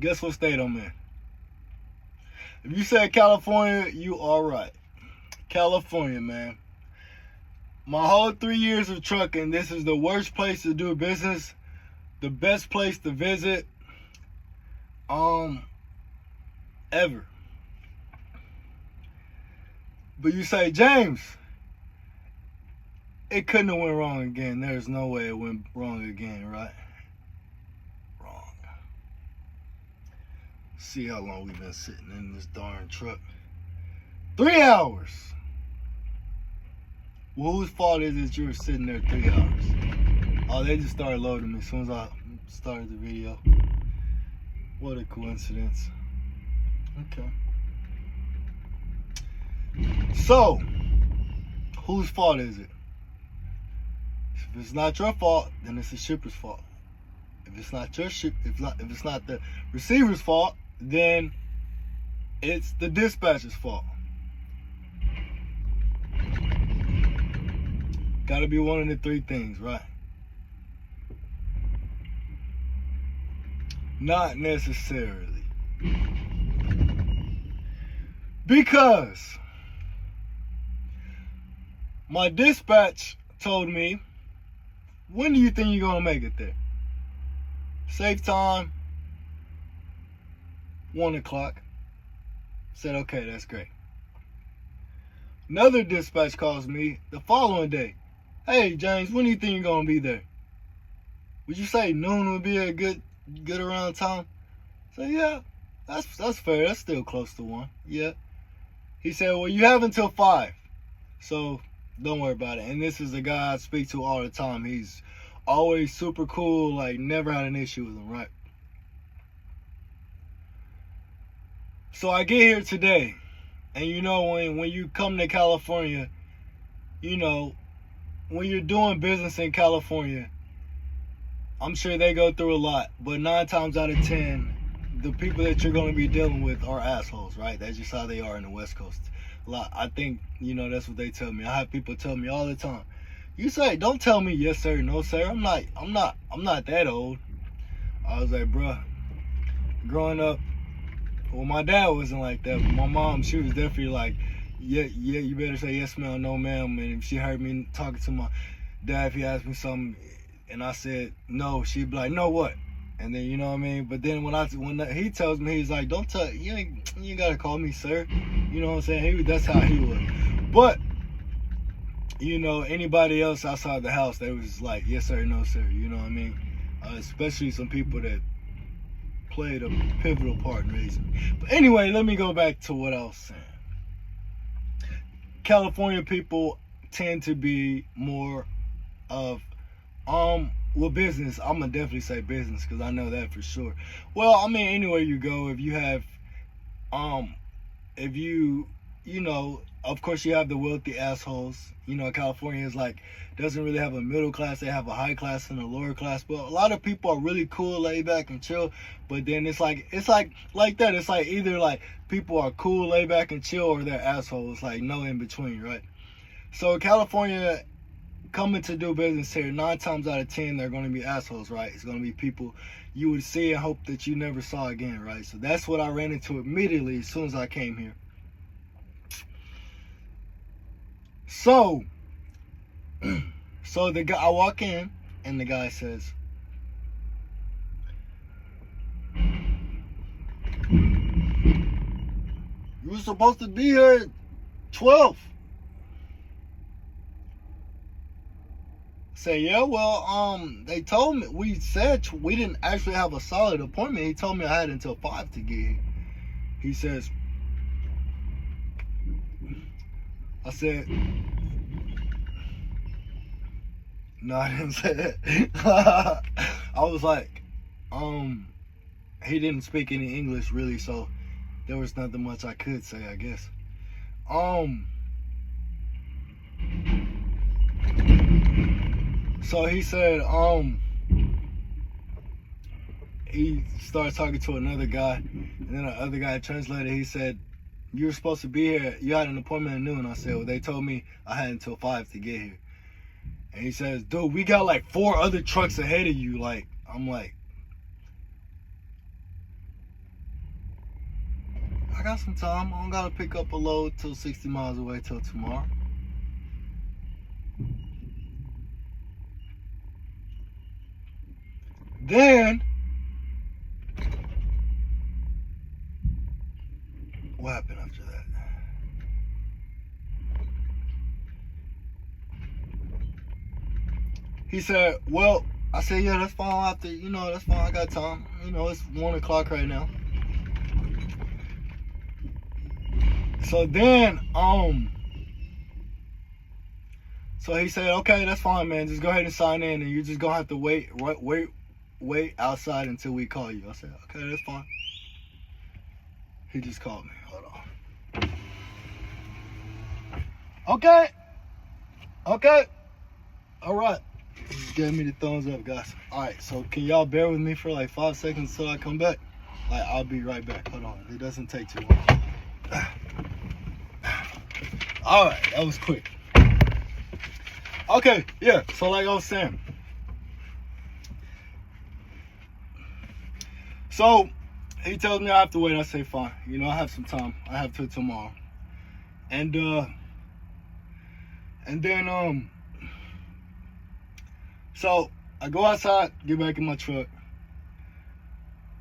Guess what state I'm in? If you said California, you are right. California, man. My whole 3 years of trucking, this is the worst place to do business, the best place to visit, ever. But you say, James, it couldn't have went wrong again. There's no way it went wrong again, right? Wrong. See how long we've been sitting in this darn truck. 3 hours. Well, whose fault is it you were sitting there 3 hours? Oh, they just started loading me as soon as I started the video. What a coincidence. Okay. So, whose fault is it? If it's not your fault, then it's the shipper's fault. If it's not your ship, if it's not the receiver's fault, then it's the dispatcher's fault. Gotta be one of the three things, right? Not necessarily. Because my dispatch told me, when do you think you're gonna make it there? Safe time, 1 o'clock. Said, okay, that's great. Another dispatch calls me the following day. Hey, James, when do you think you're gonna be there? Would you say noon would be a good around time? So yeah, that's fair. That's still close to 1. Yeah. He said, well, you have until 5. So don't worry about it. And this is a guy I speak to all the time. He's always super cool, like never had an issue with him, right? So I get here today, and you know, when you come to California, you know, when you're doing business in California, I'm sure they go through a lot, but 9 times out of 10, the people that you're going to be dealing with are assholes, right? That's just how they are in the West Coast. A lot. I think, you know, that's what they tell me. I have people tell me all the time, you say, don't tell me yes sir, no sir. I'm not that old. I was like, bruh, growing up, well, my dad wasn't like that, but my mom, she was definitely like, yeah, you better say yes ma'am, no ma'am. And if she heard me talking to my dad, if he asked me something and I said no, she'd be like, no what? And then, you know what I mean? But then when he tells me, he's like, don't tell, you ain't gotta call me sir. You know what I'm saying? That's how he was. But, you know, anybody else outside the house, they was like, yes sir, no sir. You know what I mean? Especially some people that played a pivotal part in raising me. But anyway, let me go back to what I was saying. California people tend to be more of, well, business. I'm gonna definitely say business because I know that for sure. Well, I mean, anywhere you go, if you have, if you know, of course you have the wealthy assholes. You know, California is like, doesn't really have a middle class. They have a high class and a lower class. But a lot of people are really cool, laid back, and chill. But then it's like that. It's like either like people are cool, laid back, and chill, or they're assholes. Like no in between, right? So California, coming to do business here, 9 times out of 10 they're going to be assholes, right? It's going to be people you would see and hope that you never saw again, right? So that's what I ran into immediately as soon as I came here. So the guy, I walk in and the guy says, you were supposed to be here at 12. Say, yeah, well, they told me, we said we didn't actually have a solid appointment. He told me I had until 5 to get here. He says, I said, no, I didn't say that. I was like, he didn't speak any English really, so there was nothing much I could say, I guess. So he said, he started talking to another guy, and then the other guy translated. He said, you were supposed to be here. You had an appointment at noon. I said, well, they told me I had until 5 to get here. And he says, dude, we got like 4 other trucks ahead of you. Like, I'm like, I got some time. I don't gotta pick up a load till 60 miles away till tomorrow. Then, what happened after that? He said, well, I said, yeah, that's fine. After, that's fine. I got time. It's 1 o'clock right now. So then, so he said, okay, that's fine, man. Just go ahead and sign in, and you're just gonna have to wait outside until we call you. I said, okay, that's fine. He just called me. Hold on. Okay. All right. He just gave me the thumbs up, guys. All right. So can y'all bear with me for like 5 seconds until I come back? Like, I'll be right back. Hold on. It doesn't take too long. All right. That was quick. Okay. Yeah. So like I was saying. So he tells me I have to wait. I say, fine. I have some time. I have till tomorrow. And then, so I go outside, get back in my truck.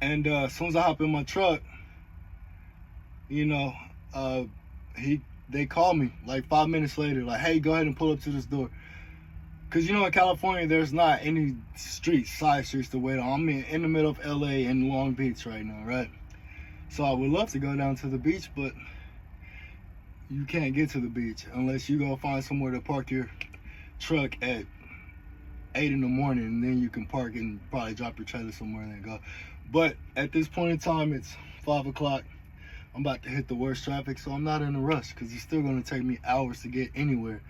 And as soon as I hop in my truck, they call me like 5 minutes later, like, hey, go ahead and pull up to this door. Because, in California, there's not any side streets to wait on. I'm in the middle of LA and Long Beach right now, right? So I would love to go down to the beach, but you can't get to the beach unless you go find somewhere to park your truck at 8 in the morning, and then you can park and probably drop your trailer somewhere and then go. But at this point in time, it's 5 o'clock. I'm about to hit the worst traffic, so I'm not in a rush because it's still going to take me hours to get anywhere.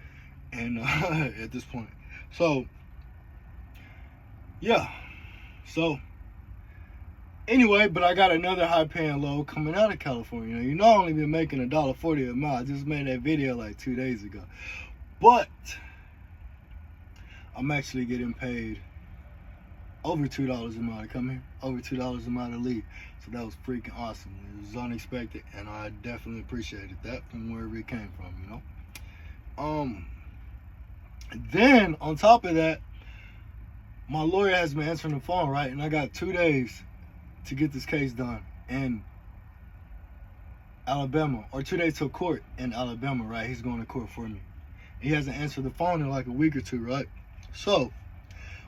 And at this point, so yeah, so anyway, but I got another high-paying load coming out of California. I only been making $1.40 a mile. I just made that video like 2 days ago, but I'm actually getting paid over $2 a mile to come here, over $2 a mile to leave. So that was freaking awesome. It was unexpected, and I definitely appreciated that from wherever it came from. Then on top of that, my lawyer has been answering the phone, right? And I got 2 days to get this case done in Alabama, or 2 days till court in Alabama, right? He's going to court for me. He hasn't answered the phone in like a week or two, right? So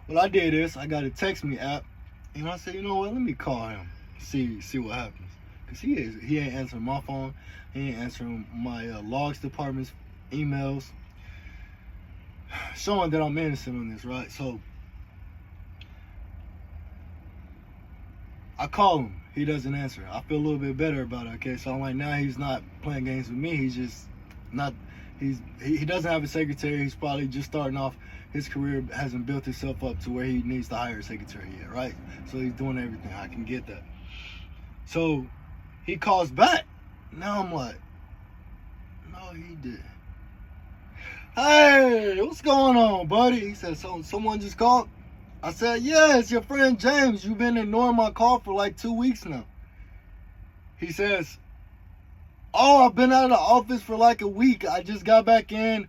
what I did is I got a text me app, and I said, you know what? Let me call him, see what happens, cause he ain't answering my phone, he ain't answering my logs department's emails, showing that I'm innocent on this, right? So I call him. He doesn't answer. I feel a little bit better about it, okay? So I'm like, now he's not playing games with me. He's just not, he doesn't have a secretary. He's probably just starting off. His career hasn't built himself up to where he needs to hire a secretary yet, right? So he's doing everything. I can get that. So he calls back. Now I'm like, no, he didn't. Hey, what's going on, buddy? He said, so someone just called? I said, yeah, it's your friend James. You've been ignoring my call for like 2 weeks now. He says, oh, I've been out of the office for like a week. I just got back in.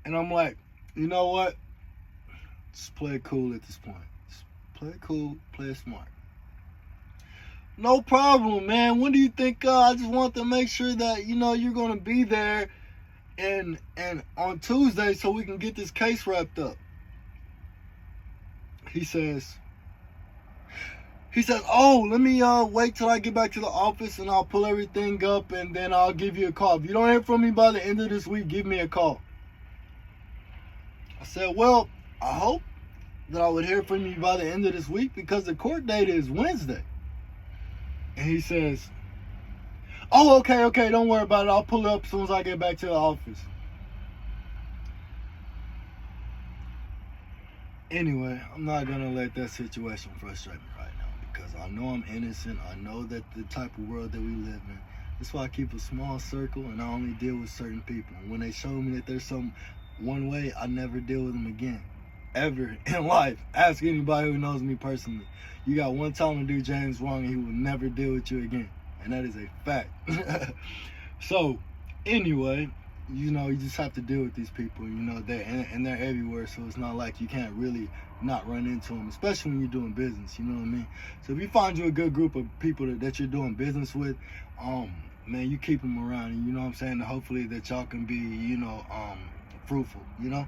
And I'm like, you know what? Just play it cool at this point. Just play it cool, play it smart. No problem, man. When do you think, I just want to make sure that, you're going to be there and on Tuesday so we can get this case wrapped up. He says, oh, let me wait till I get back to the office and I'll pull everything up and then I'll give you a call. If you don't hear from me by the end of this week, give me a call. I said, well, I hope that I would hear from you by the end of this week because the court date is Wednesday. And he says, oh, okay, don't worry about it. I'll pull it up as soon as I get back to the office. Anyway, I'm not going to let that situation frustrate me right now because I know I'm innocent. I know that the type of world that we live in. That's why I keep a small circle and I only deal with certain people. When they show me that there's some one way, I never deal with them again. Ever in life. Ask anybody who knows me personally. You got one time to do James wrong and he will never deal with you again. and that is a fact. So, anyway, you know, you just have to deal with these people, you know, and they're everywhere, so it's not like you can't really not run into them, especially when you're doing business, you know what I mean? So if you find you a good group of people that you're doing business with, man, you keep them around, and you know what I'm saying, and hopefully that y'all can be, you know, fruitful, you know?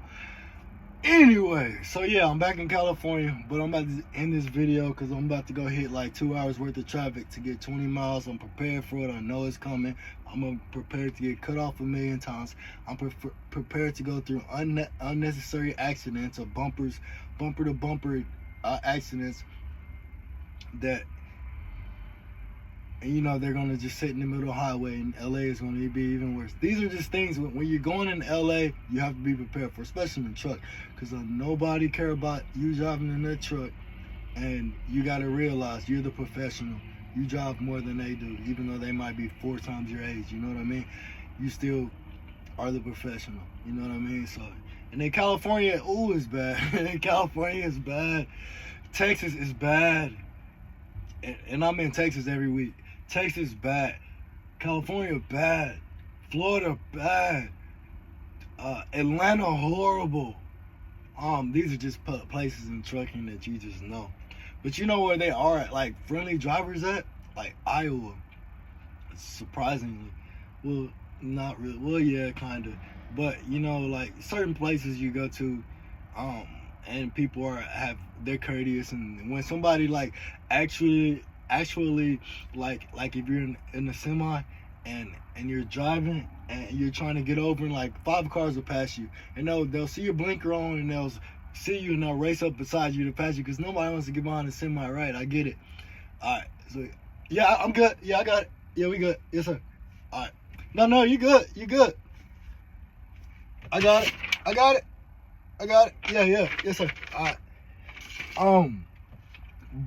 Anyway, so yeah, I'm back in California, but I'm about to end this video because I'm about to go hit like 2 hours worth of traffic to get 20 miles. I'm prepared for it. I know it's coming. I'm prepared to get cut off 1,000,000 times. I'm prepared to go through unnecessary accidents or bumper to bumper accidents that, and you know, they're gonna just sit in the middle of the highway, and LA is gonna be even worse. These are just things when you're going in LA, you have to be prepared for, especially in the truck, because nobody care about you driving in that truck, and you gotta realize you're the professional. You drive more than they do, even though they might be 4 times your age. You know what I mean? You still are the professional. You know what I mean? So, and then California, ooh, is bad. California is bad. Texas is bad, and I'm in Texas every week. Texas bad, California bad, Florida bad, Atlanta horrible. These are just places in trucking that you just know. But you know where they are at, like friendly drivers at? Like Iowa. Surprisingly. Well, not really. Well, yeah, kind of. But you know, like certain places you go to, and people they're courteous, and when somebody like actually like if you're in a semi and you're driving and you're trying to get over, and like 5 cars will pass you, and they'll see your blinker on, and they'll see you, and they'll race up beside you to pass you, because nobody wants to get behind a semi, right? I get it. All right, so yeah, I'm good. Yeah, I got it. Yeah, we good. Yes, sir. All right. No, you good. You good. I got it. Yeah, yes, sir. All right.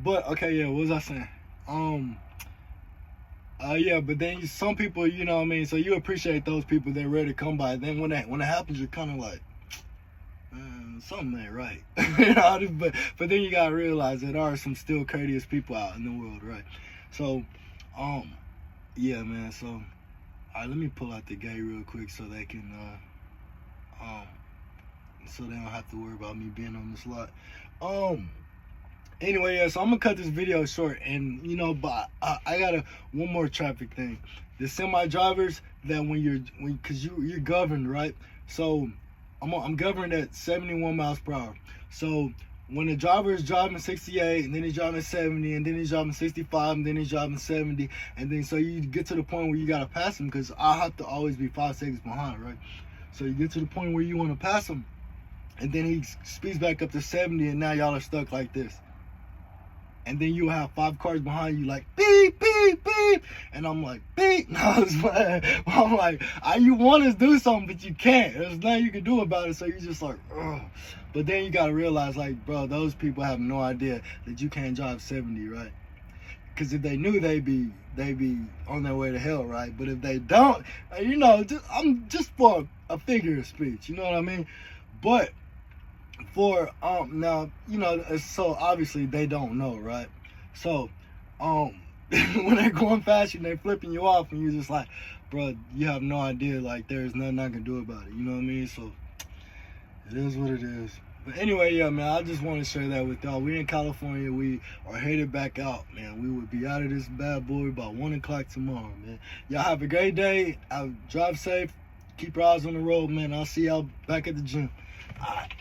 But okay, yeah, what was I saying? Yeah, but then some people, you know what I mean, so you appreciate those people that are ready to come by. Then when it happens, you're kind of like, something ain't right. You know, but then you gotta realize that there are some still courteous people out in the world, right? So, yeah, man. So, all right, let me pull out the gate real quick so they can, so they don't have to worry about me being on this lot. Anyway, yeah, so I'm gonna cut this video short, and you know, but I got one more traffic thing. The semi drivers, that because you're governed, right? So I'm governed at 71 miles per hour. So when the driver is driving 68, and then he's driving 70, and then he's driving 65, and then he's driving 70, and then so you get to the point where you gotta pass him, because I have to always be 5 seconds behind, right? So you get to the point where you want to pass him, and then he speeds back up to 70, and now y'all are stuck like this. And then you have 5 cars behind you like beep, beep, beep. And I'm like, beep. No, I'm like, you want to do something, but you can't. There's nothing you can do about it. So you're just like, ugh. But then you got to realize, like, bro, those people have no idea that you can't drive 70, right? Because if they knew, they'd be on their way to hell, right? But if they don't, you know, I'm just for a figure of speech. You know what I mean? But for now, you know, so obviously they don't know, right? So when they're going fast and they're flipping you off, and you're just like, bro, you have no idea, like there's nothing I can do about it, you know what I mean? So it is what it is. But anyway, yeah, man, I just want to share that with y'all. We in California, we are headed back out, man. We will be out of this bad boy about 1 o'clock tomorrow, man. Y'all have a great day. Drive safe, keep your eyes on the road, man. I'll see y'all back at the gym. All right.